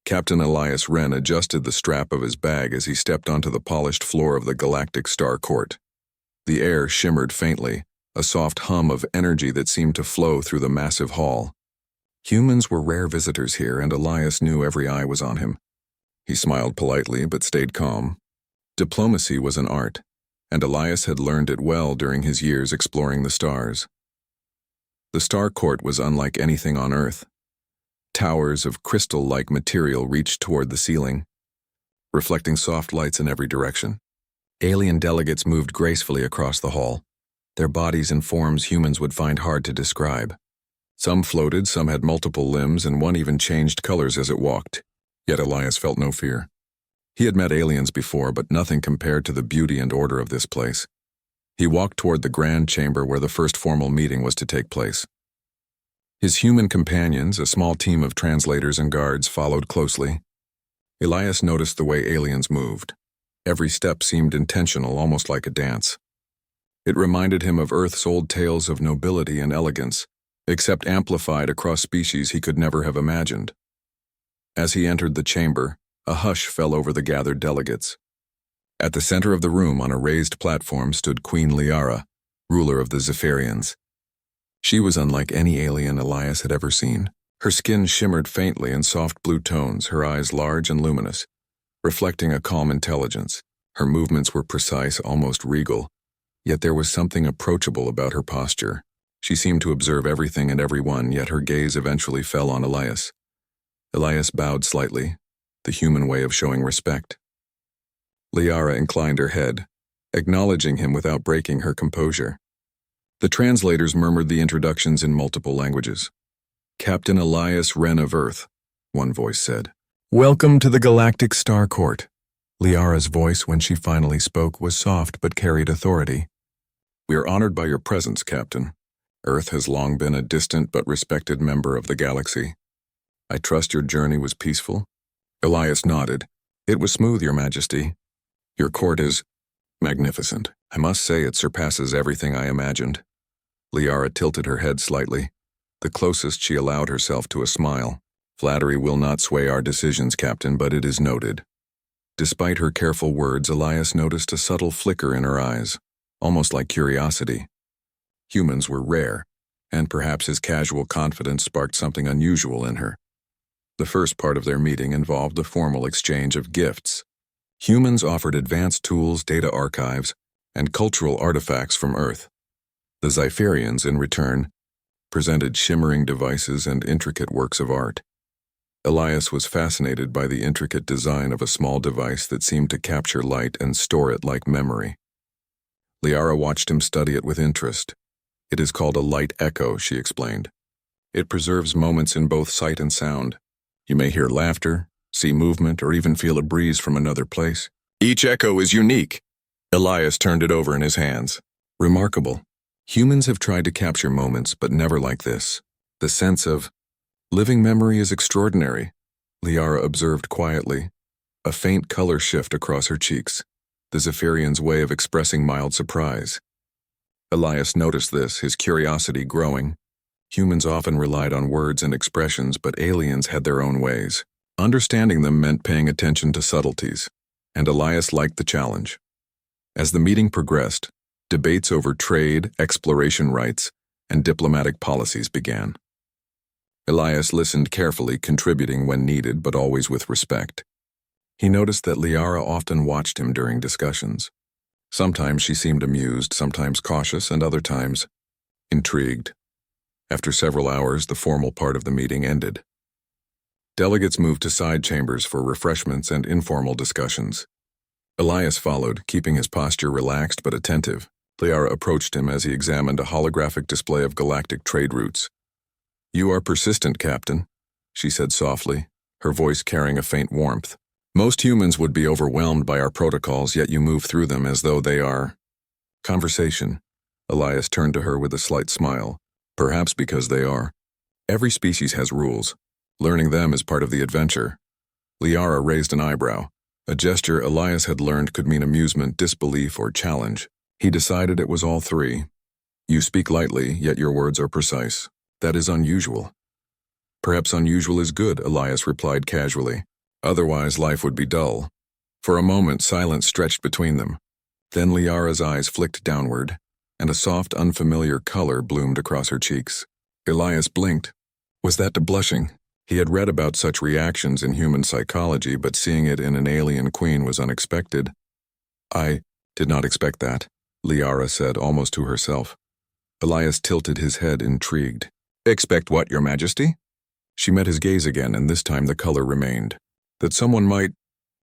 Captain Elias Wren adjusted the strap of his bag as he stepped onto the polished floor of the Galactic Star Court. The air shimmered faintly, a soft hum of energy that seemed to flow through the massive hall. Humans were rare visitors here, and Elias knew every eye was on him. He smiled politely but stayed calm. Diplomacy was an art, and Elias had learned it well during his years exploring the stars. The Star Court was unlike anything on Earth. Towers of crystal-like material reached toward the ceiling, reflecting soft lights in every direction. Alien delegates moved gracefully across the hall, their bodies in forms humans would find hard to describe. Some floated, some had multiple limbs, and one even changed colors as it walked. Yet Elias felt no fear. He had met aliens before, but nothing compared to the beauty and order of this place. He walked toward the grand chamber where the first formal meeting was to take place. His human companions, a small team of translators and guards, followed closely. Elias noticed the way aliens moved. Every step seemed intentional, almost like a dance. It reminded him of Earth's old tales of nobility and elegance, except amplified across species he could never have imagined. As he entered the chamber, a hush fell over the gathered delegates. At the center of the room, on a raised platform, stood Queen Liara, ruler of the Zephyrians. She was unlike any alien Elias had ever seen. Her skin shimmered faintly in soft blue tones, her eyes large and luminous, reflecting a calm intelligence. Her movements were precise, almost regal, yet there was something approachable about her posture. She seemed to observe everything and everyone, yet her gaze eventually fell on Elias. Elias bowed slightly, the human way of showing respect. Liara inclined her head, acknowledging him without breaking her composure. The translators murmured the introductions in multiple languages. "Captain Elias Wren of Earth," one voice said. "Welcome to the Galactic Star Court." Liara's voice, when she finally spoke, was soft but carried authority. "We are honored by your presence, Captain. Earth has long been a distant but respected member of the galaxy. I trust your journey was peaceful?" Elias nodded. "It was smooth, Your Majesty. Your court is magnificent. I must say it surpasses everything I imagined." Liara tilted her head slightly, the closest she allowed herself to a smile. "Flattery will not sway our decisions, Captain, but it is noted." Despite her careful words, Elias noticed a subtle flicker in her eyes, almost like curiosity. Humans were rare, and perhaps his casual confidence sparked something unusual in her. The first part of their meeting involved the formal exchange of gifts. Humans offered advanced tools, data archives, and cultural artifacts from Earth. The Zephyrians, in return, presented shimmering devices and intricate works of art. Elias was fascinated by the intricate design of a small device that seemed to capture light and store it like memory. Liara watched him study it with interest. "It is called a light echo," she explained. "It preserves moments in both sight and sound. You may hear laughter, see movement, or even feel a breeze from another place. Each echo is unique." Elias turned it over in his hands. "Remarkable. Humans have tried to capture moments, but never like this. The sense of living memory is extraordinary," Liara observed quietly, a faint color shift across her cheeks, the Zephyrian's way of expressing mild surprise. Elias noticed this, his curiosity growing. Humans often relied on words and expressions, but aliens had their own ways. Understanding them meant paying attention to subtleties, and Elias liked the challenge. As the meeting progressed, debates over trade, exploration rights, and diplomatic policies began. Elias listened carefully, contributing when needed, but always with respect. He noticed that Liara often watched him during discussions. Sometimes she seemed amused, sometimes cautious, and other times intrigued. After several hours, the formal part of the meeting ended. Delegates moved to side chambers for refreshments and informal discussions. Elias followed, keeping his posture relaxed but attentive. Liara approached him as he examined a holographic display of galactic trade routes. "You are persistent, Captain," she said softly, her voice carrying a faint warmth. "Most humans would be overwhelmed by our protocols, yet you move through them as though they are conversation." Elias turned to her with a slight smile. "Perhaps because they are. Every species has rules. Learning them is part of the adventure." Liara raised an eyebrow, a gesture Elias had learned could mean amusement, disbelief, or challenge. He decided it was all three. "You speak lightly, yet your words are precise. That is unusual." "Perhaps unusual is good," Elias replied casually. Otherwise, life would be dull. For a moment, silence stretched between them. Then Liara's eyes flicked downward, and a soft, unfamiliar color bloomed across her cheeks. Elias blinked. Was that to blushing? He had read about such reactions in human psychology, but seeing it in an alien queen was unexpected. I did not expect that, Liara said, almost to herself. Elias tilted his head, intrigued. Expect what, Your Majesty? She met his gaze again, and this time the color remained. That someone might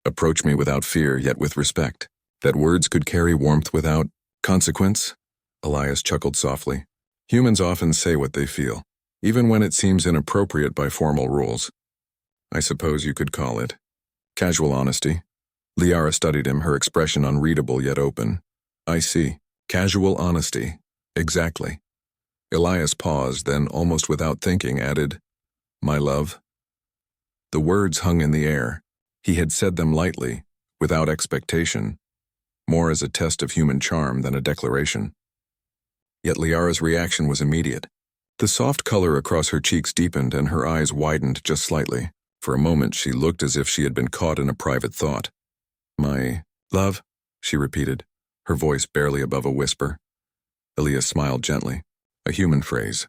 approach me without fear, yet with respect. That words could carry warmth without consequence? Elias chuckled softly. Humans often say what they feel, even when it seems inappropriate by formal rules. I suppose you could call it casual honesty. Liara studied him, her expression unreadable yet open. I see. Casual honesty. Exactly. Elias paused, then, almost without thinking, added, My love. The words hung in the air. He had said them lightly, without expectation, more as a test of human charm than a declaration. Yet Liara's reaction was immediate. The soft color across her cheeks deepened and her eyes widened just slightly. For a moment she looked as if she had been caught in a private thought. My love, she repeated, her voice barely above a whisper. Elias smiled gently. A human phrase,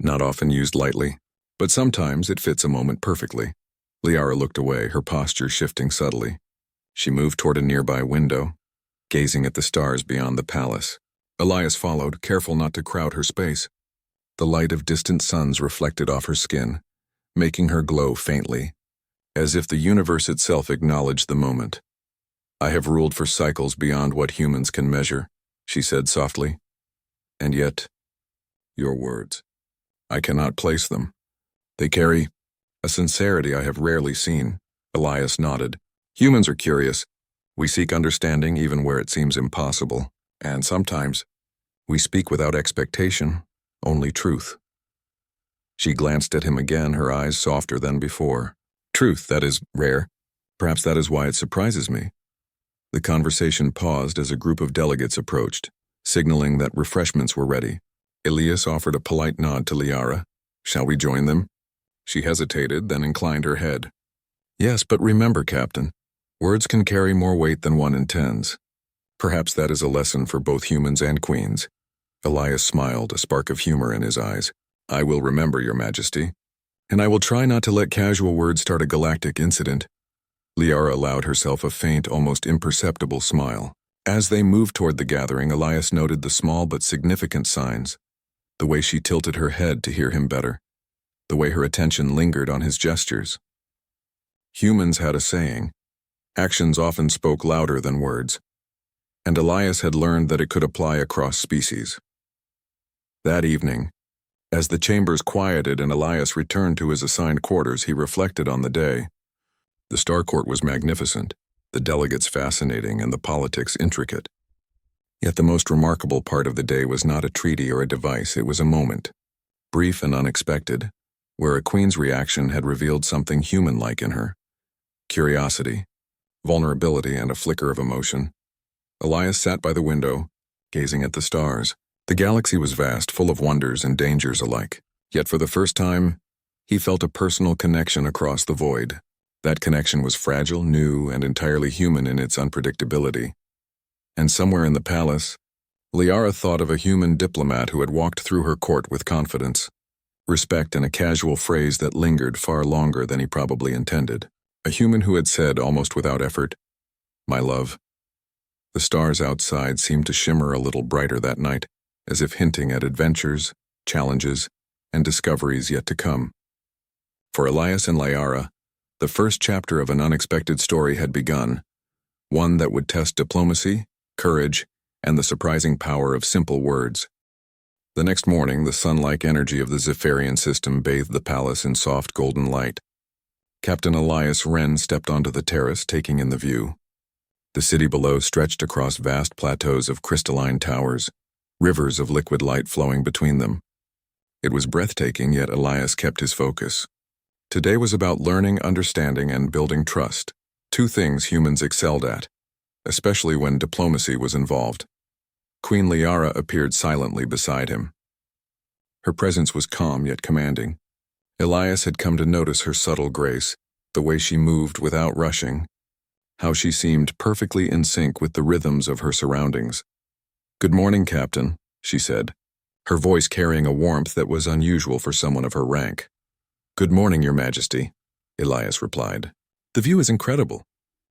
not often used lightly, but sometimes it fits a moment perfectly. Liara looked away, her posture shifting subtly. She moved toward a nearby window, gazing at the stars beyond the palace. Elias followed, careful not to crowd her space. The light of distant suns reflected off her skin, making her glow faintly, as if the universe itself acknowledged the moment. I have ruled for cycles beyond what humans can measure, she said softly. And yet, your words, I cannot place them. They carry a sincerity I have rarely seen. Elias nodded. Humans are curious. We seek understanding even where it seems impossible. And sometimes, we speak without expectation, only truth. She glanced at him again, her eyes softer than before. Truth, that is rare. Perhaps that is why it surprises me. The conversation paused as a group of delegates approached, signaling that refreshments were ready. Elias offered a polite nod to Liara. Shall we join them? She hesitated, then inclined her head. Yes, but remember, Captain, words can carry more weight than one intends. Perhaps that is a lesson for both humans and queens. Elias smiled, a spark of humor in his eyes. I will remember, Your Majesty. And I will try not to let casual words start a galactic incident. Liara allowed herself a faint, almost imperceptible smile. As they moved toward the gathering, Elias noted the small but significant signs. The way she tilted her head to hear him better. The way her attention lingered on his gestures. Humans had a saying. Actions often spoke louder than words. And Elias had learned that it could apply across species. That evening, as the chambers quieted and Elias returned to his assigned quarters, he reflected on the day. The Star Court was magnificent, the delegates fascinating, and the politics intricate. Yet the most remarkable part of the day was not a treaty or a device, it was a moment, brief and unexpected, where a queen's reaction had revealed something human-like in her. Curiosity, vulnerability, and a flicker of emotion. Elias sat by the window, gazing at the stars. The galaxy was vast, full of wonders and dangers alike. Yet for the first time, he felt a personal connection across the void. That connection was fragile, new, and entirely human in its unpredictability. And somewhere in the palace, Liara thought of a human diplomat who had walked through her court with confidence, respect, and a casual phrase that lingered far longer than he probably intended. A human who had said, almost without effort, My love. The stars outside seemed to shimmer a little brighter that night, as if hinting at adventures, challenges, and discoveries yet to come. For Elias and Liara, the first chapter of an unexpected story had begun, one that would test diplomacy, courage, and the surprising power of simple words. The next morning, the sun-like energy of the Zephyrian system bathed the palace in soft golden light. Captain Elias Wren stepped onto the terrace, taking in the view. The city below stretched across vast plateaus of crystalline towers, rivers of liquid light flowing between them. It was breathtaking, yet Elias kept his focus. Today was about learning, understanding, and building trust, two things humans excelled at, especially when diplomacy was involved. Queen Liara appeared silently beside him. Her presence was calm yet commanding. Elias had come to notice her subtle grace, the way she moved without rushing, how she seemed perfectly in sync with the rhythms of her surroundings. "Good morning, Captain," she said, her voice carrying a warmth that was unusual for someone of her rank. "Good morning, Your Majesty," Elias replied. "The view is incredible.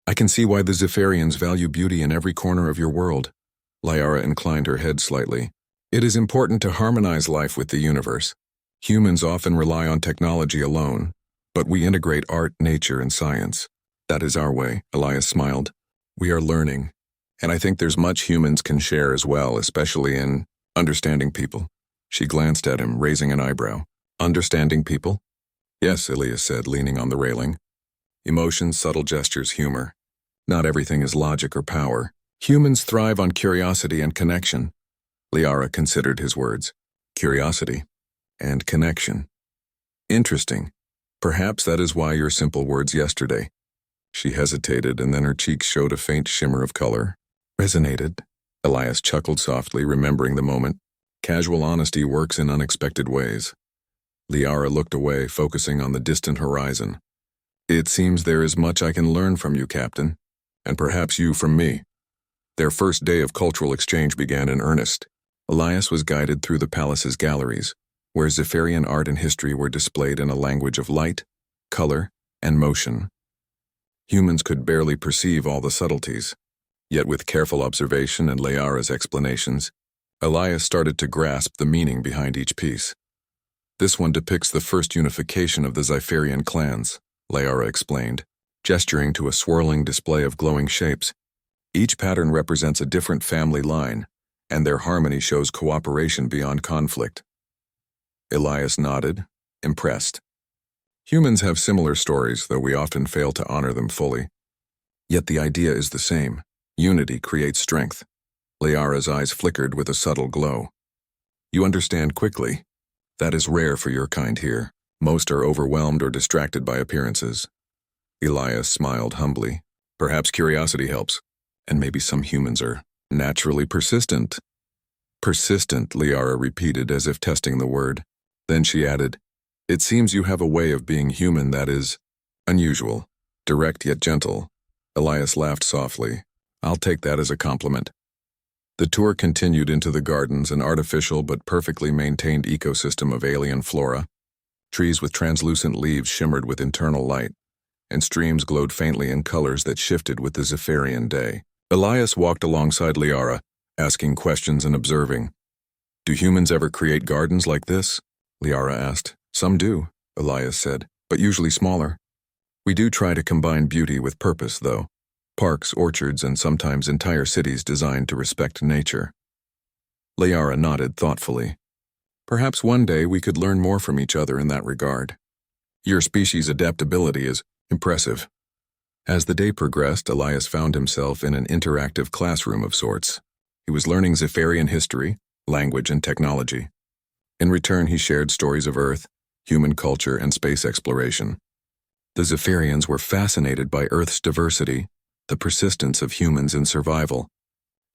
I can see why the Zephyrians value beauty in every corner of your world." Liara inclined her head slightly. "It is important to harmonize life with the universe. Humans often rely on technology alone, but we integrate art, nature, and science. That is our way," Elias smiled. "We are learning, and I think there's much humans can share as well, especially in understanding people." She glanced at him, raising an eyebrow. "Understanding people?" "Yes," Elias said, leaning on the railing. "Emotions, subtle gestures, humor. Not everything is logic or power. Humans thrive on curiosity and connection." Liara considered his words. Curiosity and connection. Interesting. Perhaps that is why your simple words yesterday. She hesitated, and then her cheeks showed a faint shimmer of color. Resonated. Elias chuckled softly, remembering the moment. Casual honesty works in unexpected ways. Liara looked away, focusing on the distant horizon. "It seems there is much I can learn from you, Captain, and perhaps you from me." Their first day of cultural exchange began in earnest. Elias was guided through the palace's galleries, where Zephyrian art and history were displayed in a language of light, color, and motion. Humans could barely perceive all the subtleties, yet with careful observation and Liara's explanations, Elias started to grasp the meaning behind each piece. "This one depicts the first unification of the Zephyrian clans," Liara explained, gesturing to a swirling display of glowing shapes. "Each pattern represents a different family line, and their harmony shows cooperation beyond conflict." Elias nodded, impressed. Humans have similar stories, though we often fail to honor them fully. Yet the idea is the same. Unity creates strength. Liara's eyes flickered with a subtle glow. "You understand quickly. That is rare for your kind here. Most are overwhelmed or distracted by appearances." Elias smiled humbly. "Perhaps curiosity helps, and maybe some humans are naturally persistent." "Persistent," Liara repeated as if testing the word. Then she added, "It seems you have a way of being human that is unusual, direct yet gentle." Elias laughed softly. "I'll take that as a compliment." The tour continued into the gardens, an artificial but perfectly maintained ecosystem of alien flora. Trees with translucent leaves shimmered with internal light, and streams glowed faintly in colors that shifted with the Zephyrian day. Elias walked alongside Liara, asking questions and observing. "Do humans ever create gardens like this?" Liara asked. "Some do," Elias said, "but usually smaller. We do try to combine beauty with purpose, though. Parks, orchards, and sometimes entire cities designed to respect nature." Liara nodded thoughtfully. "Perhaps one day we could learn more from each other in that regard. Your species' adaptability is impressive." As the day progressed, Elias found himself in an interactive classroom of sorts. He was learning Zephyrian history, language, and technology. In return, he shared stories of Earth, human culture, and space exploration. The Zephyrians were fascinated by Earth's diversity, the persistence of humans in survival,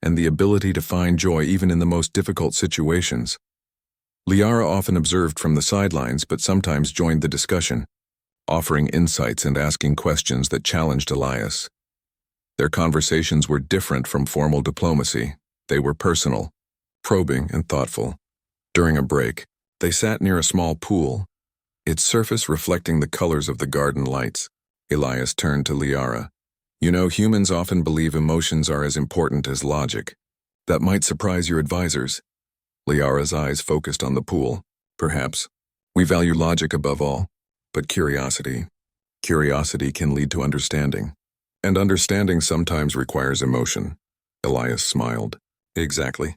and the ability to find joy even in the most difficult situations. Liara often observed from the sidelines, but sometimes joined the discussion, offering insights and asking questions that challenged Elias. Their conversations were different from formal diplomacy. They were personal, probing, and thoughtful. During a break, they sat near a small pool, its surface reflecting the colors of the garden lights. Elias turned to Liara. "You know, humans often believe emotions are as important as logic. That might surprise your advisors." Liara's eyes focused on the pool. "Perhaps. We value logic above all, but curiosity can lead to understanding. And understanding sometimes requires emotion." Elias smiled. "Exactly.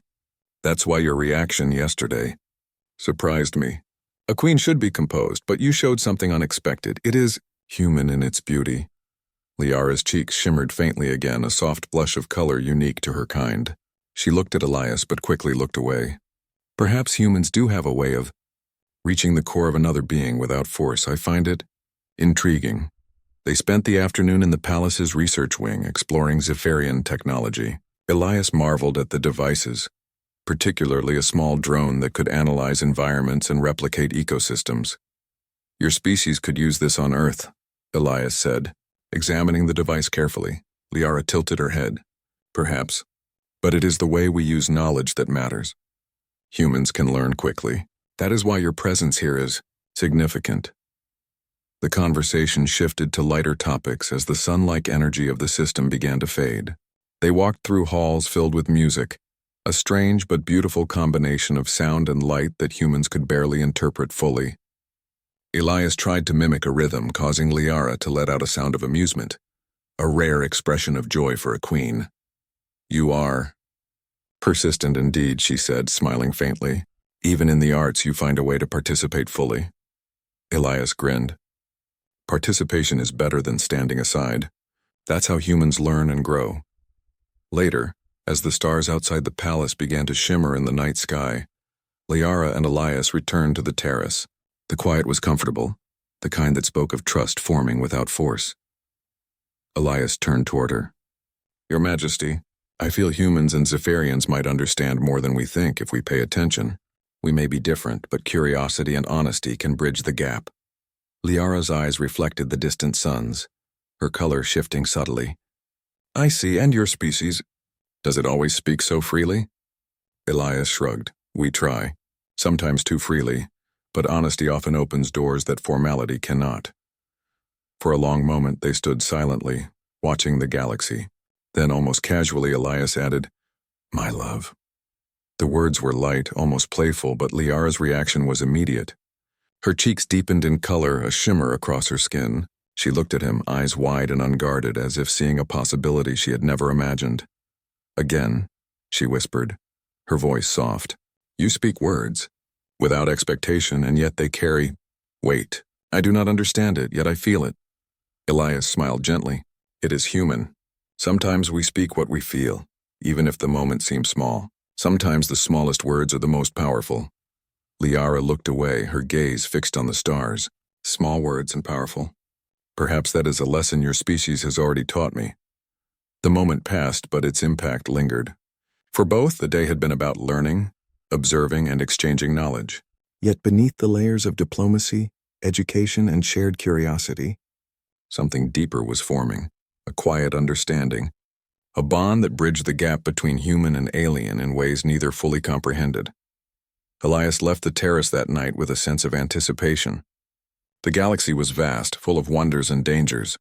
That's why your reaction yesterday surprised me. A queen should be composed, but you showed something unexpected. It is human in its beauty." Liara's cheeks shimmered faintly again, a soft blush of color unique to her kind. She looked at Elias but quickly looked away. "Perhaps humans do have a way of reaching the core of another being without force. I find it intriguing." They spent the afternoon in the palace's research wing, exploring Zephyrian technology. Elias marveled at the devices, particularly a small drone that could analyze environments and replicate ecosystems. "Your species could use this on Earth," Elias said, examining the device carefully. Liara tilted her head. Perhaps. But it is the way we use knowledge that matters. Humans can learn quickly. That is why your presence here is significant. The conversation shifted to lighter topics as the sun-like energy of the system began to fade. They walked through halls filled with music, a strange but beautiful combination of sound and light that humans could barely interpret fully. Elias tried to mimic a rhythm, causing Liara to let out a sound of amusement, a rare expression of joy for a queen. You are persistent indeed, she said, smiling faintly. Even in the arts, you find a way to participate fully. Elias grinned. Participation is better than standing aside. That's how humans learn and grow. Later, as the stars outside the palace began to shimmer in the night sky, Liara and Elias returned to the terrace. The quiet was comfortable, the kind that spoke of trust forming without force. Elias turned toward her. Your Majesty, I feel humans and Zephyrians might understand more than we think if we pay attention. We may be different, but curiosity and honesty can bridge the gap. Liara's eyes reflected the distant suns, her color shifting subtly. I see, and your species. Does it always speak so freely? Elias shrugged. We try, sometimes too freely, but honesty often opens doors that formality cannot. For a long moment they stood silently, watching the galaxy. Then almost casually Elias added, My love. The words were light, almost playful, but Liara's reaction was immediate. Her cheeks deepened in color, a shimmer across her skin. She looked at him, eyes wide and unguarded, as if seeing a possibility she had never imagined. Again, she whispered, her voice soft. You speak words, without expectation, and yet they carry weight. I do not understand it, yet I feel it. Elias smiled gently. It is human. Sometimes we speak what we feel, even if the moment seems small. Sometimes the smallest words are the most powerful. Liara looked away, her gaze fixed on the stars. Small words and powerful. Perhaps that is a lesson your species has already taught me. The moment passed, but its impact lingered. For both, the day had been about learning, observing, and exchanging knowledge. Yet beneath the layers of diplomacy, education, and shared curiosity, something deeper was forming, a quiet understanding, a bond that bridged the gap between human and alien in ways neither fully comprehended. Elias left the terrace that night with a sense of anticipation. The galaxy was vast, full of wonders and dangers,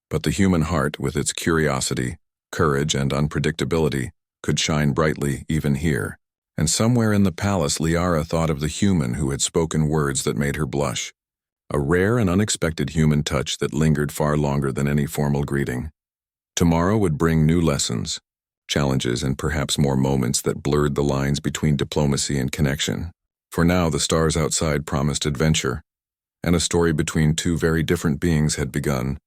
but the human heart, with its curiosity, courage, and unpredictability, could shine brightly even here. And somewhere in the palace, Liara thought of the human who had spoken words that made her blush, a rare and unexpected human touch that lingered far longer than any formal greeting. Tomorrow would bring new lessons, challenges, and perhaps more moments that blurred the lines between diplomacy and connection. For now, the stars outside promised adventure, and a story between two very different beings had begun,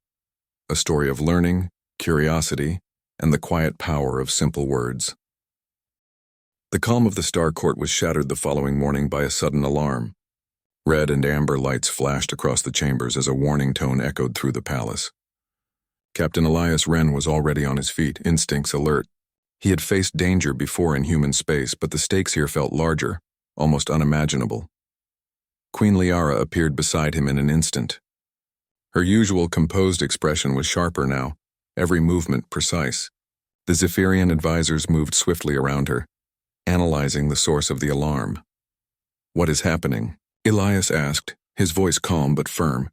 a story of learning, curiosity, and the quiet power of simple words. The calm of the Star Court was shattered the following morning by a sudden alarm. Red and amber lights flashed across the chambers as a warning tone echoed through the palace. Captain Elias Wren was already on his feet, instincts alert. He had faced danger before in human space, but the stakes here felt larger, almost unimaginable. Queen Liara appeared beside him in an instant. Her usual composed expression was sharper now, every movement precise. The Zephyrian advisors moved swiftly around her, analyzing the source of the alarm. What is happening? Elias asked, his voice calm but firm.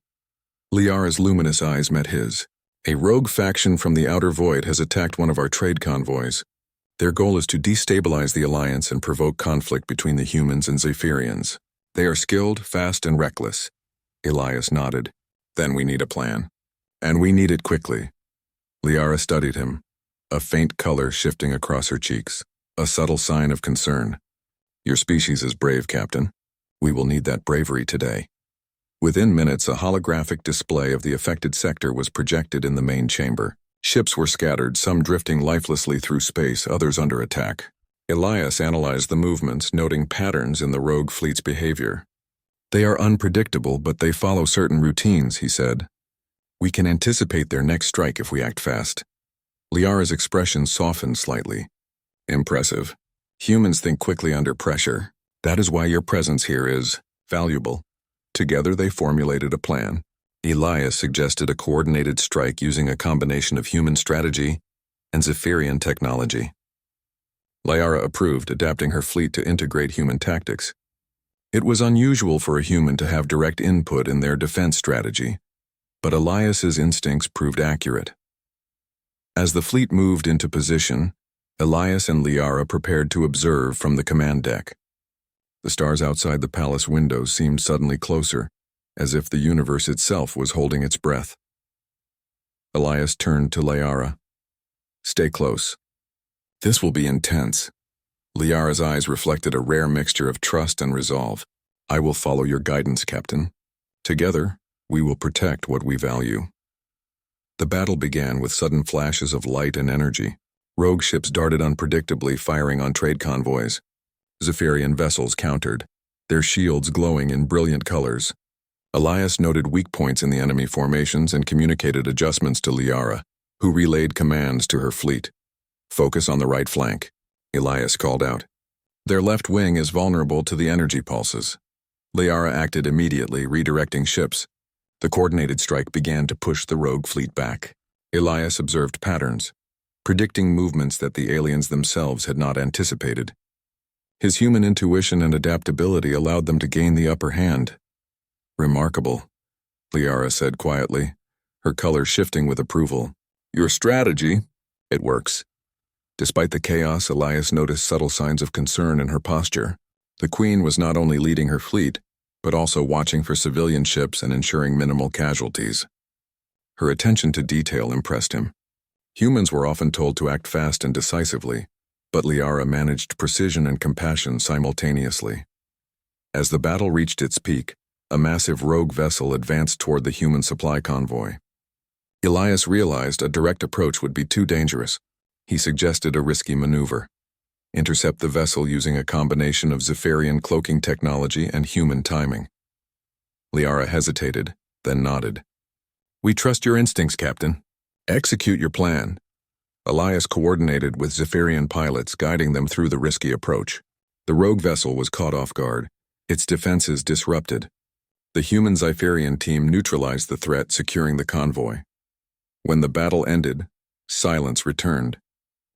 Liara's luminous eyes met his. A rogue faction from the outer void has attacked one of our trade convoys. Their goal is to destabilize the alliance and provoke conflict between the humans and Zephyrians. They are skilled, fast, and reckless. Elias nodded. Then we need a plan. And we need it quickly. Liara studied him, a faint color shifting across her cheeks, a subtle sign of concern. Your species is brave, Captain. We will need that bravery today. Within minutes, a holographic display of the affected sector was projected in the main chamber. Ships were scattered, some drifting lifelessly through space, others under attack. Elias analyzed the movements, noting patterns in the rogue fleet's behavior. They are unpredictable, but they follow certain routines, he said. We can anticipate their next strike if we act fast. Liara's expression softened slightly. Impressive. Humans think quickly under pressure. That is why your presence here is valuable. Together they formulated a plan. Elias suggested a coordinated strike using a combination of human strategy and Zephyrian technology. Liara approved, adapting her fleet to integrate human tactics. It was unusual for a human to have direct input in their defense strategy, but Elias's instincts proved accurate. As the fleet moved into position, Elias and Liara prepared to observe from the command deck. The stars outside the palace windows seemed suddenly closer, as if the universe itself was holding its breath. Elias turned to Liara. "Stay close. This will be intense." Liara's eyes reflected a rare mixture of trust and resolve. "I will follow your guidance, Captain. Together, we will protect what we value." The battle began with sudden flashes of light and energy. Rogue ships darted unpredictably, firing on trade convoys. Zephyrian vessels countered, their shields glowing in brilliant colors. Elias noted weak points in the enemy formations and communicated adjustments to Liara, who relayed commands to her fleet. "Focus on the right flank," Elias called out. "Their left wing is vulnerable to the energy pulses." Liara acted immediately, redirecting ships. The coordinated strike began to push the rogue fleet back. Elias observed patterns, predicting movements that the aliens themselves had not anticipated. His human intuition and adaptability allowed them to gain the upper hand. "Remarkable," Liara said quietly, her color shifting with approval. "Your strategy, it works." Despite the chaos, Elias noticed subtle signs of concern in her posture. The Queen was not only leading her fleet, but also watching for civilian ships and ensuring minimal casualties. Her attention to detail impressed him. Humans were often told to act fast and decisively, but Liara managed precision and compassion simultaneously. As the battle reached its peak, a massive rogue vessel advanced toward the human supply convoy. Elias realized a direct approach would be too dangerous. He suggested a risky maneuver. Intercept the vessel using a combination of Zephyrian cloaking technology and human timing. Liara hesitated, then nodded. "We trust your instincts, Captain. Execute your plan." Elias coordinated with Zephyrian pilots, guiding them through the risky approach. The rogue vessel was caught off guard, its defenses disrupted. The human Zephyrian team neutralized the threat, securing the convoy. When the battle ended, silence returned,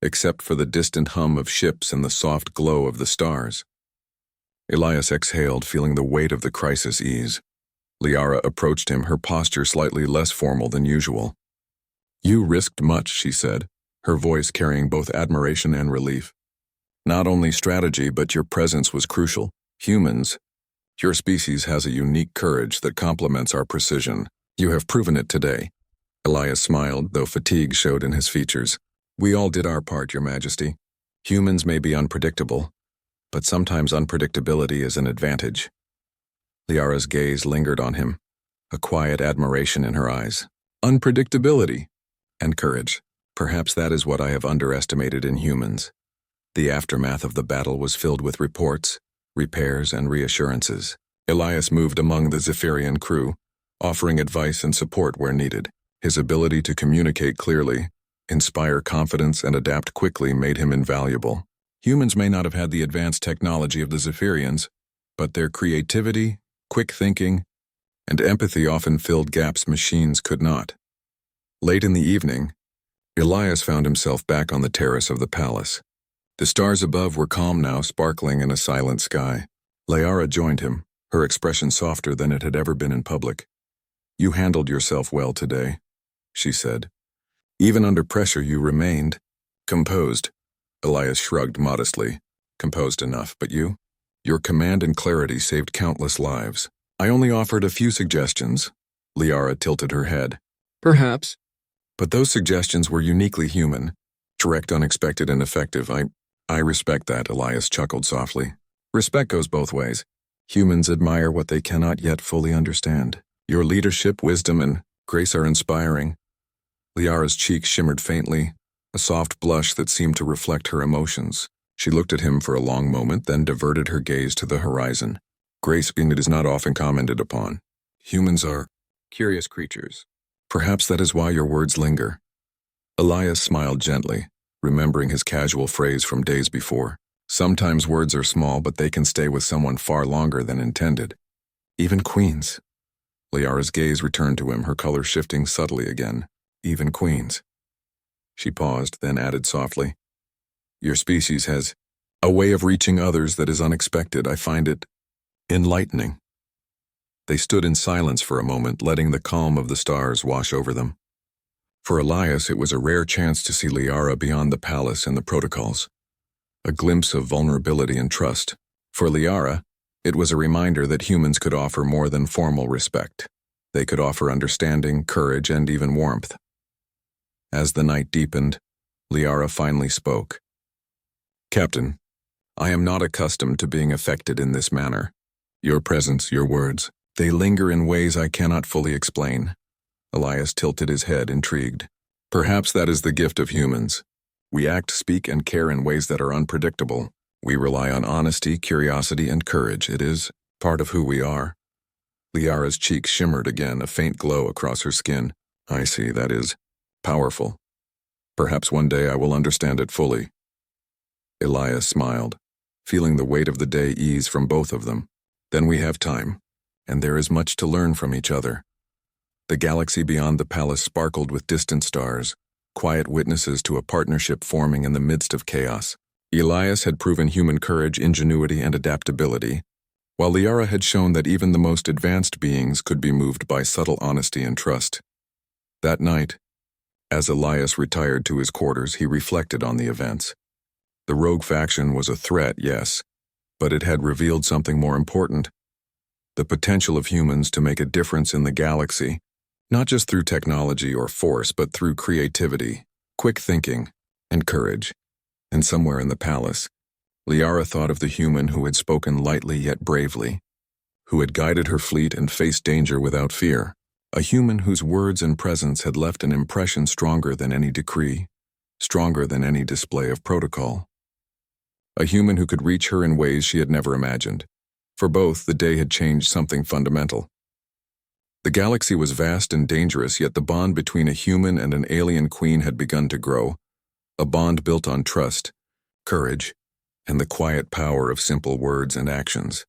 except for the distant hum of ships and the soft glow of the stars. Elias exhaled, feeling the weight of the crisis ease. Liara approached him, her posture slightly less formal than usual. "You risked much," she said, her voice carrying both admiration and relief. "Not only strategy, but your presence was crucial. Humans, your species has a unique courage that complements our precision. You have proven it today." Elias smiled, though fatigue showed in his features. "We all did our part, Your Majesty. Humans may be unpredictable, but sometimes unpredictability is an advantage." Liara's gaze lingered on him, a quiet admiration in her eyes. "Unpredictability and courage. Perhaps that is what I have underestimated in humans." The aftermath of the battle was filled with reports, repairs, and reassurances. Elias moved among the Zephyrian crew, offering advice and support where needed. His ability to communicate clearly, inspire confidence, and adapt quickly made him invaluable. Humans may not have had the advanced technology of the Zephyrians, but their creativity, quick thinking, and empathy often filled gaps machines could not. Late in the evening, Elias found himself back on the terrace of the palace. The stars above were calm now, sparkling in a silent sky. Liara joined him, her expression softer than it had ever been in public. "You handled yourself well today," she said. "Even under pressure you remained composed." Elias shrugged modestly. "Composed enough, but you? Your command and clarity saved countless lives." "I only offered a few suggestions." Liara tilted her head. "Perhaps. But those suggestions were uniquely human, direct, unexpected, and effective. I respect that," Elias chuckled softly. "Respect goes both ways. Humans admire what they cannot yet fully understand. Your leadership, wisdom, and grace are inspiring." Liara's cheek shimmered faintly, a soft blush that seemed to reflect her emotions. She looked at him for a long moment, then diverted her gaze to the horizon. "Grace is not often commented upon. Humans are curious creatures. Perhaps that is why your words linger." Elias smiled gently, remembering his casual phrase from days before. Sometimes words are small, but they can stay with someone far longer than intended. Even queens. Liara's gaze returned to him, her color shifting subtly again. Even queens. She paused, then added softly, "Your species has a way of reaching others that is unexpected. I find it enlightening." They stood in silence for a moment, letting the calm of the stars wash over them. For Elias, it was a rare chance to see Liara beyond the palace and the protocols. A glimpse of vulnerability and trust. For Liara, it was a reminder that humans could offer more than formal respect. They could offer understanding, courage, and even warmth. As the night deepened, Liara finally spoke. "Captain, I am not accustomed to being affected in this manner. Your presence, your words, they linger in ways I cannot fully explain." Elias tilted his head, intrigued. "Perhaps that is the gift of humans. We act, speak, and care in ways that are unpredictable. We rely on honesty, curiosity, and courage. It is part of who we are." Liara's cheeks shimmered again, a faint glow across her skin. "I see, that is powerful. Perhaps one day I will understand it fully." Elias smiled, feeling the weight of the day ease from both of them. "Then we have time, and there is much to learn from each other." The galaxy beyond the palace sparkled with distant stars, quiet witnesses to a partnership forming in the midst of chaos. Elias had proven human courage, ingenuity, and adaptability, while Liara had shown that even the most advanced beings could be moved by subtle honesty and trust. That night, as Elias retired to his quarters, he reflected on the events. The rogue faction was a threat, yes, but it had revealed something more important: the potential of humans to make a difference in the galaxy, not just through technology or force, but through creativity, quick thinking, and courage. And somewhere in the palace, Liara thought of the human who had spoken lightly yet bravely, who had guided her fleet and faced danger without fear, a human whose words and presence had left an impression stronger than any decree, stronger than any display of protocol. A human who could reach her in ways she had never imagined. For both, the day had changed something fundamental. The galaxy was vast and dangerous, yet the bond between a human and an alien queen had begun to grow, a bond built on trust, courage, and the quiet power of simple words and actions.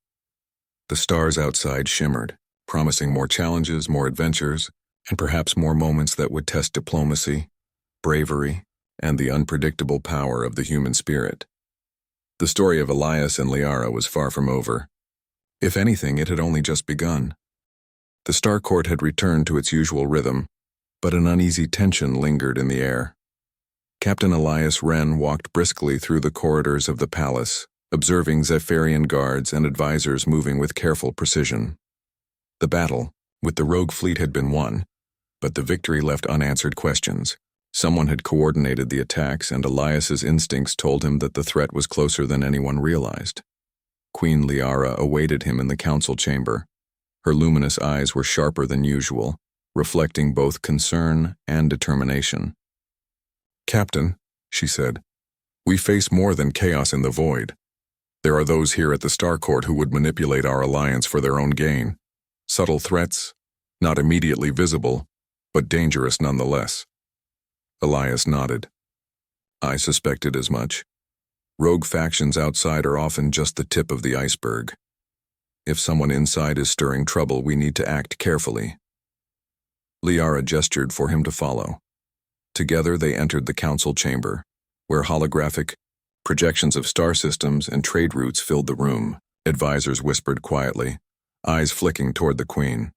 The stars outside shimmered, promising more challenges, more adventures, and perhaps more moments that would test diplomacy, bravery, and the unpredictable power of the human spirit. The story of Elias and Liara was far from over. If anything, it had only just begun. The Star Court had returned to its usual rhythm, but an uneasy tension lingered in the air. Captain Elias Wren walked briskly through the corridors of the palace, observing Zephyrian guards and advisors moving with careful precision. The battle with the rogue fleet had been won, but the victory left unanswered questions. Someone had coordinated the attacks, and Elias's instincts told him that the threat was closer than anyone realized. Queen Liara awaited him in the council chamber. Her luminous eyes were sharper than usual, reflecting both concern and determination. "Captain," she said, "we face more than chaos in the void. There are those here at the Star Court who would manipulate our alliance for their own gain. Subtle threats, not immediately visible, but dangerous nonetheless." Elias nodded. "I suspected as much. Rogue factions outside are often just the tip of the iceberg. If someone inside is stirring trouble, we need to act carefully." Liara gestured for him to follow. Together they entered the council chamber, where holographic projections of star systems and trade routes filled the room. Advisors whispered quietly, eyes flicking toward the queen.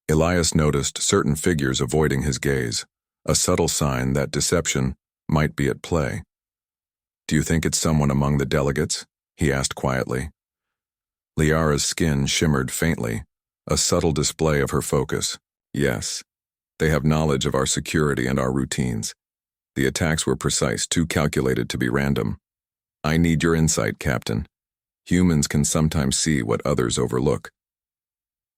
Elias noticed certain figures avoiding his gaze, a subtle sign that deception might be at play. "Do you think it's someone among the delegates?" he asked quietly. Liara's skin shimmered faintly, a subtle display of her focus. "Yes. They have knowledge of our security and our routines. The attacks were precise, too calculated to be random. I need your insight, Captain. Humans can sometimes see what others overlook."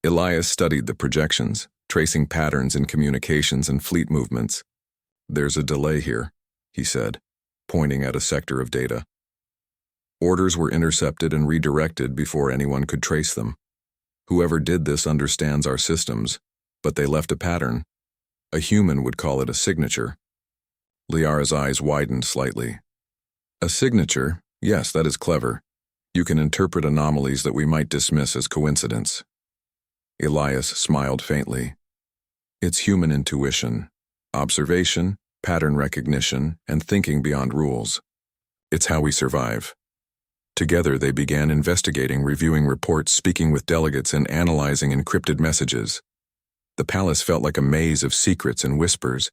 Elias studied the projections, tracing patterns in communications and fleet movements. "There's a delay here," he said, pointing at a sector of data. Orders were intercepted and redirected before anyone could trace them. Whoever did this understands our systems, but they left a pattern. A human would call it a signature. Liara's eyes widened slightly. "A signature? Yes, that is clever. You can interpret anomalies that we might dismiss as coincidence." Elias smiled faintly. It's human intuition, observation, pattern recognition, and thinking beyond rules. It's how we survive. Together they began investigating, reviewing reports, speaking with delegates, and analyzing encrypted messages. The palace felt like a maze of secrets and whispers,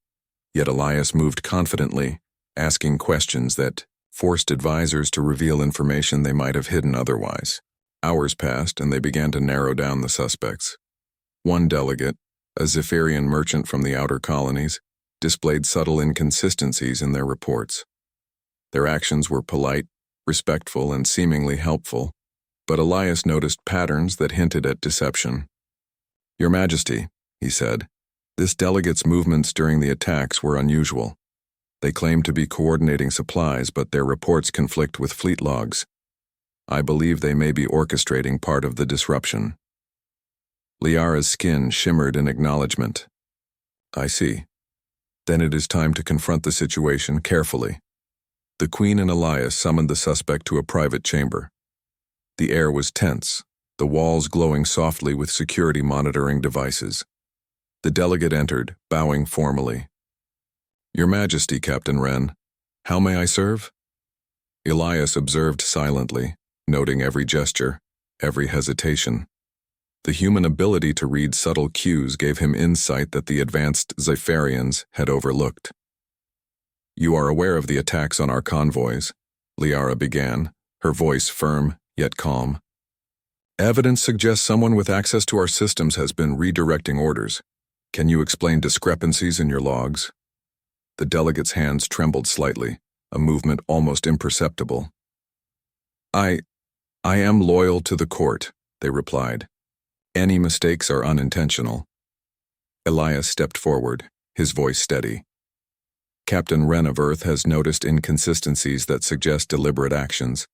yet Elias moved confidently, asking questions that forced advisors to reveal information they might have hidden otherwise. Hours passed and they began to narrow down the suspects. One delegate, a Zephyrian merchant from the outer colonies, displayed subtle inconsistencies in their reports. Their actions were polite, respectful, and seemingly helpful, but Elias noticed patterns that hinted at deception. "Your Majesty," he said, "this delegate's movements during the attacks were unusual. They claim to be coordinating supplies, but their reports conflict with fleet logs. I believe they may be orchestrating part of the disruption." Liara's skin shimmered in acknowledgement. "I see. Then it is time to confront the situation carefully." The Queen and Elias summoned the suspect to a private chamber. The air was tense, the walls glowing softly with security monitoring devices. The delegate entered, bowing formally. "Your Majesty, Captain Wren, how may I serve?" Elias observed silently, noting every gesture, every hesitation. The human ability to read subtle cues gave him insight that the advanced Zephyrians had overlooked. "You are aware of the attacks on our convoys," Liara began, her voice firm yet calm. "Evidence suggests someone with access to our systems has been redirecting orders. Can you explain discrepancies in your logs?" The delegate's hands trembled slightly, a movement almost imperceptible. I am loyal to the court," they replied. "Any mistakes are unintentional." Elias stepped forward, his voice steady. "Captain Wren of Earth has noticed inconsistencies that suggest deliberate actions.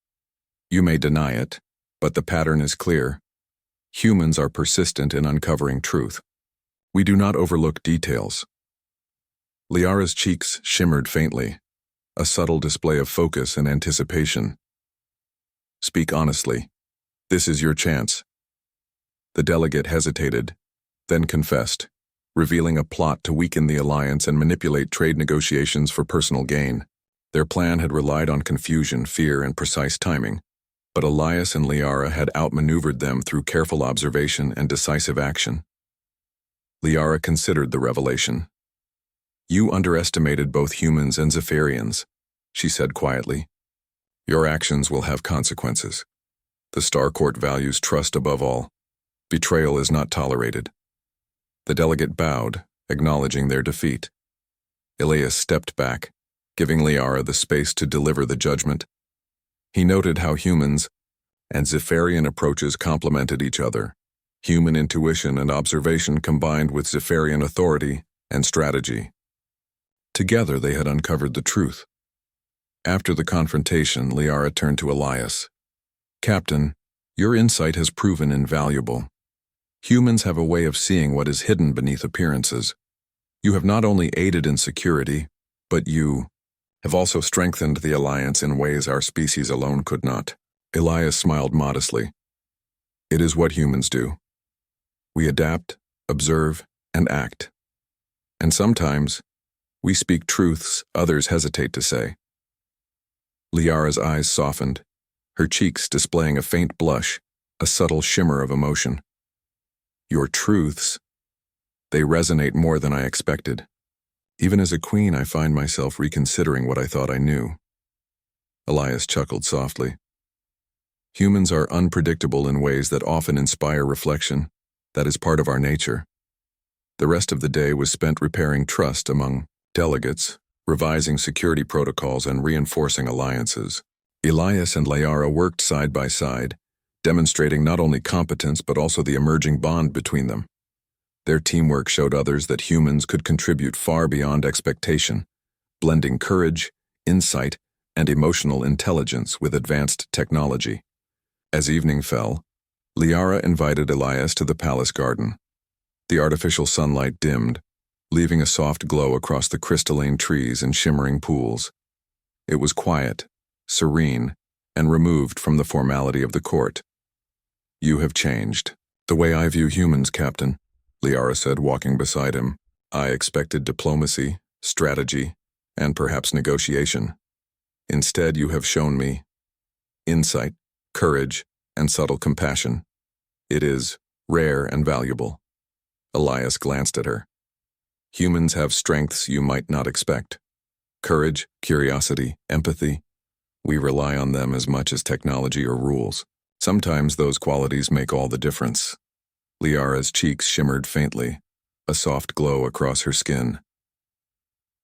You may deny it, but the pattern is clear. Humans are persistent in uncovering truth. We do not overlook details." Liara's cheeks shimmered faintly, a subtle display of focus and anticipation. "Speak honestly. This is your chance." The delegate hesitated, then confessed, revealing a plot to weaken the alliance and manipulate trade negotiations for personal gain. Their plan had relied on confusion, fear, and precise timing, but Elias and Liara had outmaneuvered them through careful observation and decisive action. Liara considered the revelation. "You underestimated both humans and Zephyrians," she said quietly. "Your actions will have consequences. The Star Court values trust above all. Betrayal is not tolerated." The delegate bowed, acknowledging their defeat. Elias stepped back, giving Liara the space to deliver the judgment. He noted how humans and Zephyrian approaches complemented each other. Human intuition and observation combined with Zephyrian authority and strategy. Together they had uncovered the truth. After the confrontation, Liara turned to Elias. "Captain, your insight has proven invaluable. Humans have a way of seeing what is hidden beneath appearances. You have not only aided in security, but you have also strengthened the alliance in ways our species alone could not." Elias smiled modestly. "It is what humans do. We adapt, observe, and act. And sometimes, we speak truths others hesitate to say." Liara's eyes softened, her cheeks displaying a faint blush, a subtle shimmer of emotion. "Your truths, they resonate more than I expected. Even as a queen, I find myself reconsidering what I thought I knew." Elias chuckled softly. "Humans are unpredictable in ways that often inspire reflection. That is part of our nature." The rest of the day was spent repairing trust among delegates, revising security protocols, and reinforcing alliances. Elias and Liara worked side by side, demonstrating not only competence but also the emerging bond between them. Their teamwork showed others that humans could contribute far beyond expectation, blending courage, insight, and emotional intelligence with advanced technology. As evening fell, Liara invited Elias to the palace garden. The artificial sunlight dimmed, leaving a soft glow across the crystalline trees and shimmering pools. It was quiet, serene, and removed from the formality of the court. "You have changed," The way I view humans, Captain, Liara said, walking beside him. I expected diplomacy, strategy, and perhaps negotiation. Instead, you have shown me insight, courage, and subtle compassion. It is rare and valuable. Elias glanced at her. Humans have strengths you might not expect. Courage, curiosity, empathy. We rely on them as much as technology or rules. Sometimes those qualities make all the difference. Liara's cheeks shimmered faintly, a soft glow across her skin.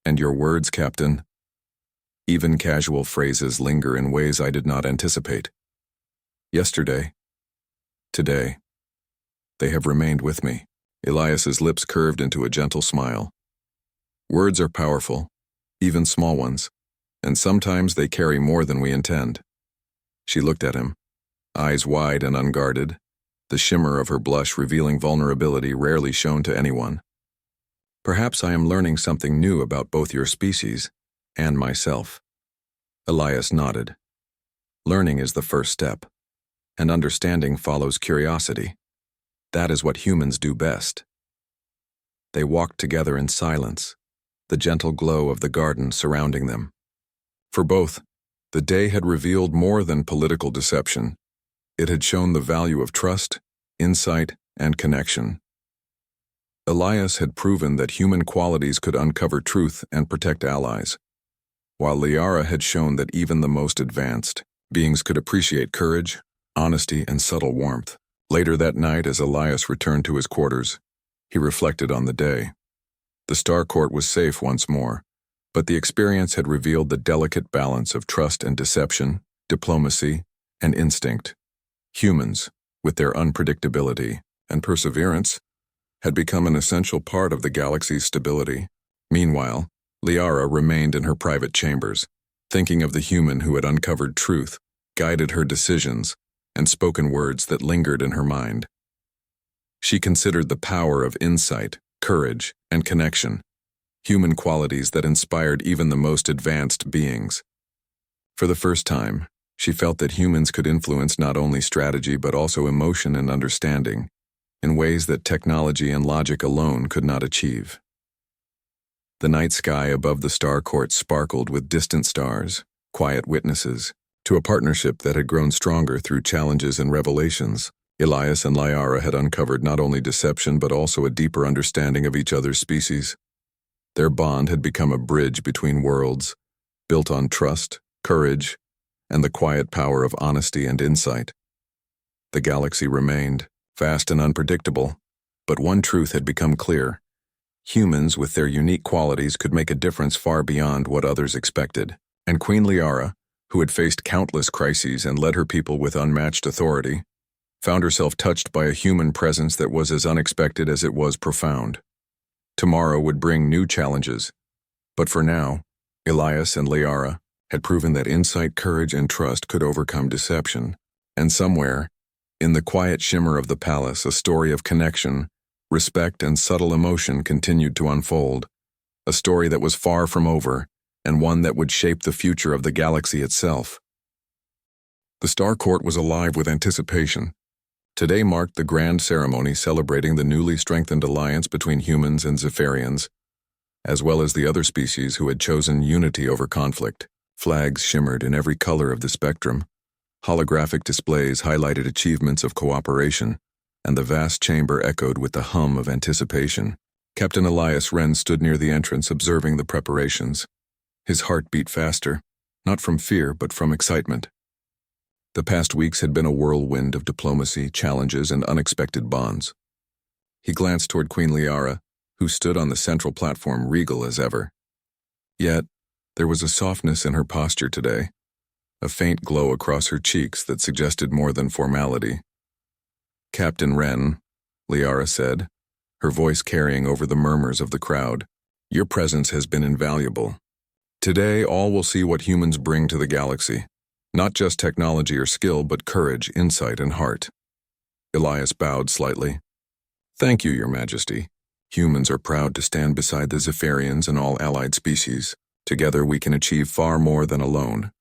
And your words, Captain? Even casual phrases linger in ways I did not anticipate. Yesterday, today, they have remained with me. Elias's lips curved into a gentle smile. Words are powerful, even small ones, and sometimes they carry more than we intend. She looked at him, eyes wide and unguarded, the shimmer of her blush revealing vulnerability rarely shown to anyone. Perhaps I am learning something new about both your species and myself. Elias nodded. Learning is the first step, and understanding follows curiosity. That is what humans do best. They walked together in silence, the gentle glow of the garden surrounding them. For both, the day had revealed more than political deception. It had shown the value of trust, insight, and connection. Elias had proven that human qualities could uncover truth and protect allies, while Liara had shown that even the most advanced beings could appreciate courage, honesty, and subtle warmth. Later that night, as Elias returned to his quarters, he reflected on the day. The Star Court was safe once more, but the experience had revealed the delicate balance of trust and deception, diplomacy, and instinct. Humans, with their unpredictability and perseverance, had become an essential part of the galaxy's stability. Meanwhile, Liara remained in her private chambers, thinking of the human who had uncovered truth, guided her decisions, and spoken words that lingered in her mind. She considered the power of insight, courage, and connection, human qualities that inspired even the most advanced beings. For the first time, she felt that humans could influence not only strategy but also emotion and understanding, in ways that technology and logic alone could not achieve. The night sky above the Star Court sparkled with distant stars, quiet witnesses, to a partnership that had grown stronger through challenges and revelations. Elias and Liara had uncovered not only deception but also a deeper understanding of each other's species. Their bond had become a bridge between worlds, built on trust, courage, and the quiet power of honesty and insight. The galaxy remained, vast and unpredictable, but one truth had become clear. Humans with their unique qualities could make a difference far beyond what others expected, and Queen Liara, who had faced countless crises and led her people with unmatched authority, found herself touched by a human presence that was as unexpected as it was profound. Tomorrow would bring new challenges, but for now, Elias and Liara had proven that insight, courage, and trust could overcome deception, and somewhere, in the quiet shimmer of the palace, a story of connection, respect, and subtle emotion continued to unfold, a story that was far from over, and one that would shape the future of the galaxy itself. The Star Court was alive with anticipation. Today marked the grand ceremony celebrating the newly strengthened alliance between humans and Zephyrians, as well as the other species who had chosen unity over conflict. Flags shimmered in every color of the spectrum. Holographic displays highlighted achievements of cooperation, and the vast chamber echoed with the hum of anticipation. Captain Elias Wren stood near the entrance observing the preparations. His heart beat faster, not from fear but from excitement. The past weeks had been a whirlwind of diplomacy, challenges, and unexpected bonds. He glanced toward Queen Liara, who stood on the central platform regal as ever. Yet, there was a softness in her posture today, a faint glow across her cheeks that suggested more than formality. Captain Wren, Liara said, her voice carrying over the murmurs of the crowd, your presence has been invaluable. Today, all will see what humans bring to the galaxy. Not just technology or skill, but courage, insight, and heart. Elias bowed slightly. Thank you, Your Majesty. Humans are proud to stand beside the Zephyrians and all allied species. Together we can achieve far more than alone.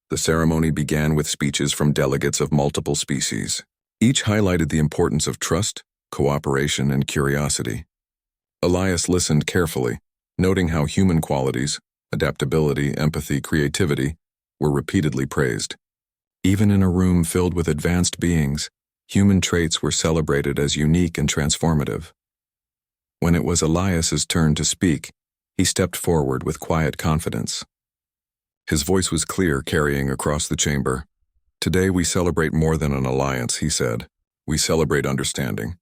The ceremony began with speeches from delegates of multiple species, Each highlighted the importance of trust, cooperation, and curiosity. Elias listened carefully, noting how human qualities, adaptability, empathy, creativity, were repeatedly praised. Even in a room filled with advanced beings, human traits were celebrated as unique and transformative. When it was Elias's turn to speak, he stepped forward with quiet confidence. His voice was clear, carrying across the chamber. "Today we celebrate more than an alliance," he said. "We celebrate understanding.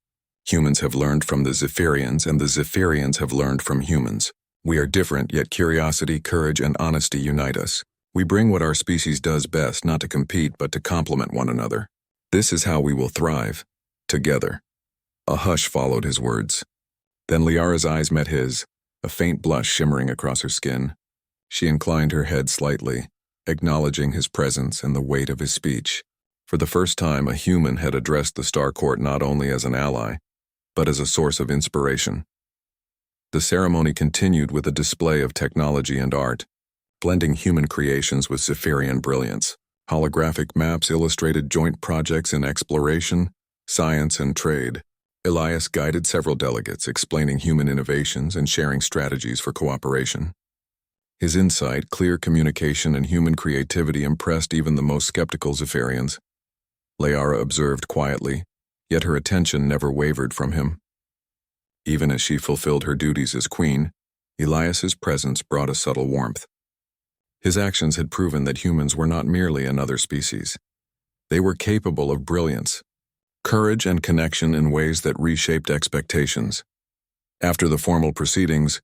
Humans have learned from the Zephyrians, and the Zephyrians have learned from humans. We are different, yet curiosity, courage, and honesty unite us. We bring what our species does best, not to compete, but to complement one another. This is how we will thrive, together." A hush followed his words. Then Liara's eyes met his, a faint blush shimmering across her skin. She inclined her head slightly, acknowledging his presence and the weight of his speech. For the first time, a human had addressed the Star Court not only as an ally, but as a source of inspiration. The ceremony continued with a display of technology and art, blending human creations with Zephyrian brilliance. Holographic maps illustrated joint projects in exploration, science, and trade. Elias guided several delegates, explaining human innovations and sharing strategies for cooperation. His insight, clear communication, and human creativity impressed even the most skeptical Zephyrians. Liara observed quietly, yet her attention never wavered from him. Even as she fulfilled her duties as queen, Elias's presence brought a subtle warmth. His actions had proven that humans were not merely another species. They were capable of brilliance, courage, and connection in ways that reshaped expectations. After the formal proceedings,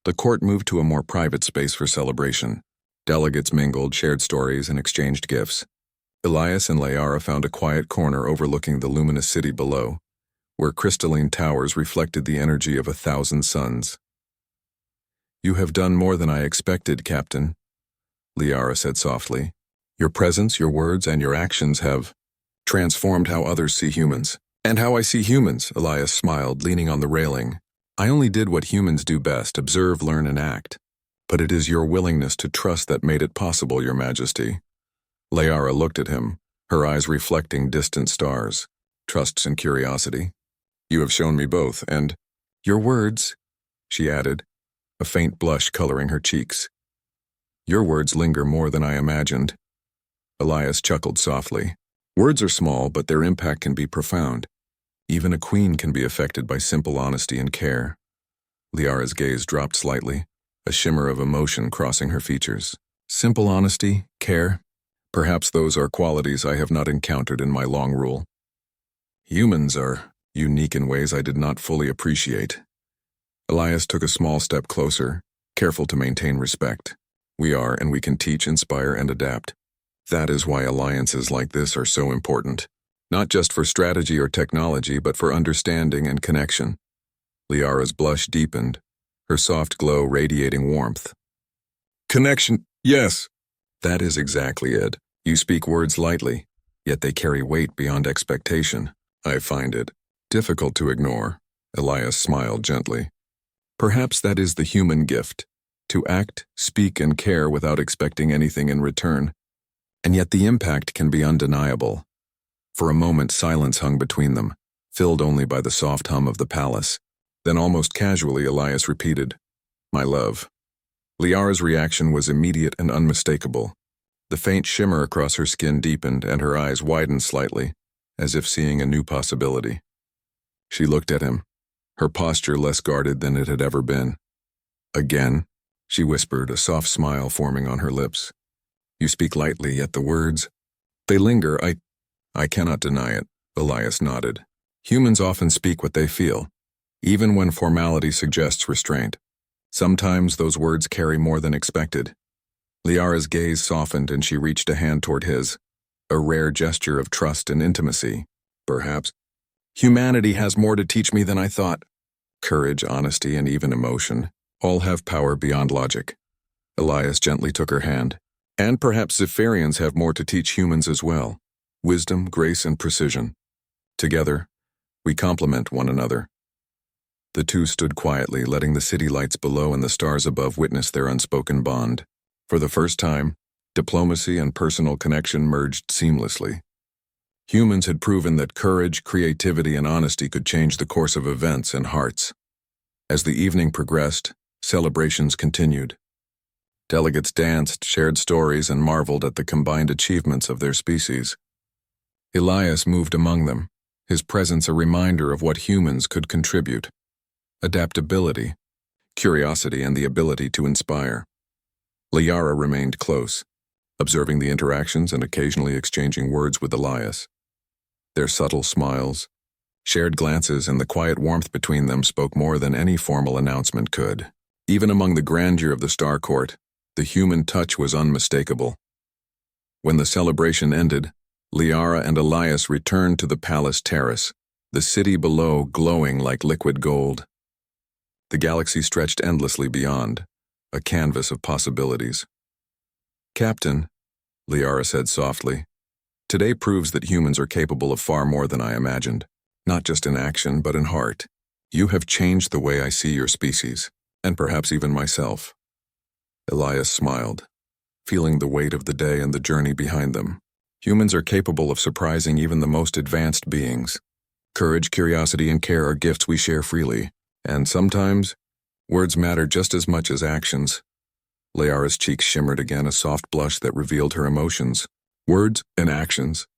the court moved to a more private space for celebration. Delegates mingled, shared stories, and exchanged gifts. Elias and Liara found a quiet corner overlooking the luminous city below, where crystalline towers reflected the energy of 1,000 suns. "You have done more than I expected, Captain," Liara said softly. "Your presence, your words, and your actions have transformed how others see humans." "And how I see humans," Elias smiled, leaning on the railing. "I only did what humans do best, observe, learn, and act. But it is your willingness to trust that made it possible, Your Majesty." Liara looked at him, her eyes reflecting distant stars, trusts and curiosity. "You have shown me both, and your words," she added, a faint blush coloring her cheeks. "Your words linger more than I imagined." Elias chuckled softly. "Words are small, but their impact can be profound. Even a queen can be affected by simple honesty and care." Liara's gaze dropped slightly, a shimmer of emotion crossing her features. "Simple honesty, care? Perhaps those are qualities I have not encountered in my long rule. Humans are unique in ways I did not fully appreciate." Elias took a small step closer, careful to maintain respect. "We are, and we can teach, inspire, and adapt. That is why alliances like this are so important. Not just for strategy or technology, but for understanding and connection." Liara's blush deepened, her soft glow radiating warmth. "Connection, yes. That is exactly it. You speak words lightly, yet they carry weight beyond expectation. I find it difficult to ignore." Elias smiled gently. "Perhaps that is the human gift, to act, speak, and care without expecting anything in return. And yet the impact can be undeniable." For a moment, silence hung between them, filled only by the soft hum of the palace. Then almost casually, Elias repeated, "My love." Liara's reaction was immediate and unmistakable. The faint shimmer across her skin deepened, and her eyes widened slightly, as if seeing a new possibility. She looked at him, her posture less guarded than it had ever been. "Again," she whispered, a soft smile forming on her lips. "You speak lightly, yet the words, they linger. I cannot deny it." Elias nodded. "Humans often speak what they feel, even when formality suggests restraint. Sometimes those words carry more than expected." Liara's gaze softened and she reached a hand toward his, a rare gesture of trust and intimacy. "Perhaps humanity has more to teach me than I thought. Courage, honesty, and even emotion all have power beyond logic." Elias gently took her hand. "And perhaps Zephyrians have more to teach humans as well. Wisdom, grace, and precision. Together, we complement one another." The two stood quietly, letting the city lights below and the stars above witness their unspoken bond. For the first time, diplomacy and personal connection merged seamlessly. Humans had proven that courage, creativity, and honesty could change the course of events and hearts. As the evening progressed, celebrations continued. Delegates danced, shared stories, and marveled at the combined achievements of their species. Elias moved among them, his presence a reminder of what humans could contribute: adaptability, curiosity, and the ability to inspire. Liara remained close, observing the interactions and occasionally exchanging words with Elias. Their subtle smiles, shared glances, and the quiet warmth between them spoke more than any formal announcement could. Even among the grandeur of the Star Court, the human touch was unmistakable. When the celebration ended, Liara and Elias returned to the palace terrace, the city below glowing like liquid gold. The galaxy stretched endlessly beyond, a canvas of possibilities. "Captain," Liara said softly, "today proves that humans are capable of far more than I imagined, not just in action but in heart. You have changed the way I see your species, and perhaps even myself." Elias smiled, feeling the weight of the day and the journey behind them. Humans are capable of surprising even the most advanced beings. Courage, curiosity, and care are gifts we share freely, and sometimes, words matter just as much as actions. Liara's cheeks shimmered again, a soft blush that revealed her emotions. Words and actions.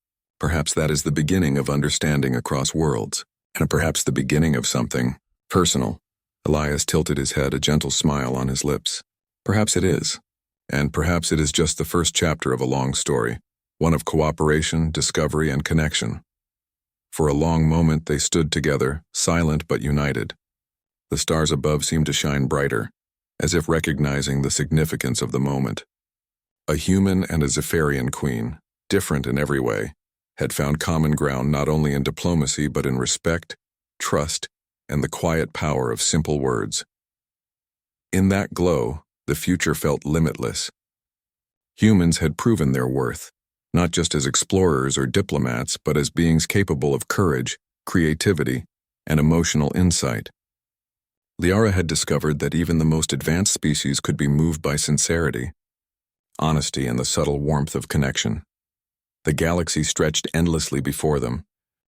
Perhaps that is the beginning of understanding across worlds, and perhaps the beginning of something personal. Elias tilted his head, a gentle smile on his lips. Perhaps it is, and perhaps it is just the first chapter of a long story, one of cooperation, discovery, and connection. For a long moment they stood together, silent but united. The stars above seemed to shine brighter, as if recognizing the significance of the moment. A human and a Zephyrian queen, different in every way, had found common ground not only in diplomacy but in respect, trust, and the quiet power of simple words. In that glow, the future felt limitless. Humans had proven their worth, not just as explorers or diplomats, but as beings capable of courage, creativity, and emotional insight. Liara had discovered that even the most advanced species could be moved by sincerity, honesty, and the subtle warmth of connection. The galaxy stretched endlessly before them,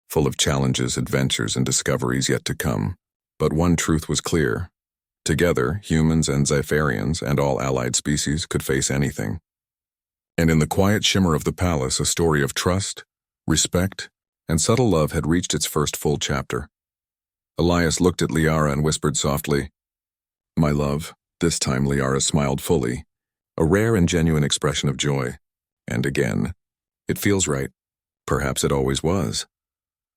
full of challenges, adventures, and discoveries yet to come. But one truth was clear. Together, humans and Zephyrians and all allied species could face anything. And in the quiet shimmer of the palace, a story of trust, respect, and subtle love had reached its first full chapter. Elias looked at Liara and whispered softly, "My love." This time Liara smiled fully, a rare and genuine expression of joy. And again, "It feels right." Perhaps it always was.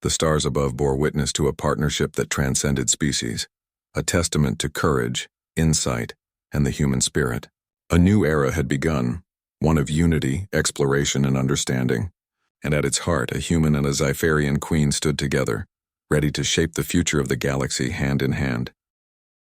The stars above bore witness to a partnership that transcended species, a testament to courage, insight, and the human spirit. A new era had begun, one of unity, exploration, and understanding. And at its heart, a human and a Zephyrian queen stood together, ready to shape the future of the galaxy hand in hand.